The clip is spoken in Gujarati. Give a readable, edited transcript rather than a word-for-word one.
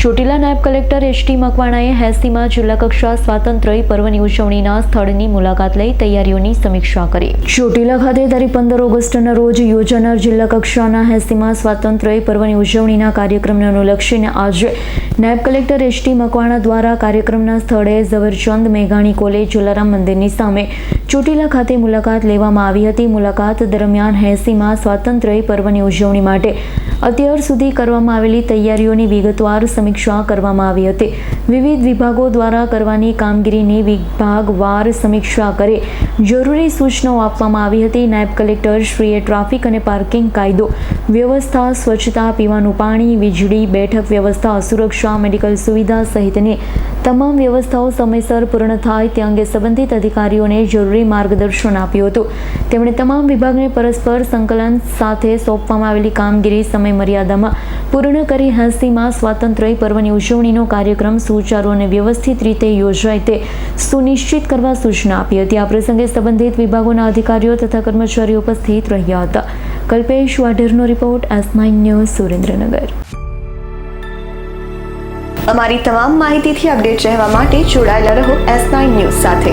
ચોટીલા નાયબ કલેક્ટર એચ.ટી. મકવાણાએ 80માં જિલ્લા કક્ષા સ્વાતંત્ર્ય પર્વની ઉજવણીના સ્થળની મુલાકાત લઈ તૈયારીઓની સમીક્ષા કરી. ચોટીલા ખાતે તારીખ 15 ઓગસ્ટના રોજ યોજાનાર જિલ્લા કક્ષાના 80માં સ્વાતંત્ર્ય પર્વની ઉજવણીના કાર્યક્રમને અનુલક્ષીને આજે નાયબ કલેક્ટર એચ.ટી. મકવાણા દ્વારા કાર્યક્રમના સ્થળે ઝવેરચંદ મેઘાણી કોલેજ જલારામ મંદિરની સામે ચોટીલા ખાતે મુલાકાત લેવામાં આવી હતી. મુલાકાત દરમિયાન 80માં સ્વાતંત્ર્ય પર્વની ઉજવણી માટે અત્યાર સુધી કરવામાં આવેલી તૈયારીઓની વિગતવાર સમીક્ષા કરવામાં આવી હતી. વિવિધ વિભાગો દ્વારા કરવાની કામગીરીની વિભાગવાર સમીક્ષા કરી જરૂરી સૂચનાઓ આપવામાં આવી હતી. નાયબ કલેક્ટર શ્રીએ ટ્રાફિક અને પાર્કિંગ કાયદો વ્યવસ્થા, સ્વચ્છતા, પીવાનું પાણી, વીજળી, બેઠક વ્યવસ્થા, સુરક્ષા, મેડિકલ સુવિધા સહિતની તમામ વ્યવસ્થાઓ સમયસર પૂર્ણ થાય તે અંગે સંબંધિત અધિકારીઓને જરૂરી માર્ગદર્શન આપ્યું હતું. તેમણે તમામ વિભાગને પરસ્પર સંકલન સાથે સોંપવામાં આવેલી કામગીરી સમય મર્યાદામાં પૂર્ણ કરી 80માં સ્વાતંત્ર્ય પર્વની ઉજવણીનો કાર્યક્રમ સુચારુ અને વ્યવસ્થિત રીતે યોજાય તે સુનિશ્ચિત કરવા સૂચના આપી હતી. આ પ્રસંગે સંબંધિત વિભાગોના અધિકારીઓ તથા કર્મચારીઓ ઉપસ્થિત રહ્યા હતા. કલ્પેશ વાઢેરનો રિપોર્ટ, S9 ન્યૂઝ, સુરેન્દ્રનગર. અમારી તમામ માહિતીથી અપડેટ રહેવા માટે જોડાયેલા રહો S9 ન્યૂઝ સાથે.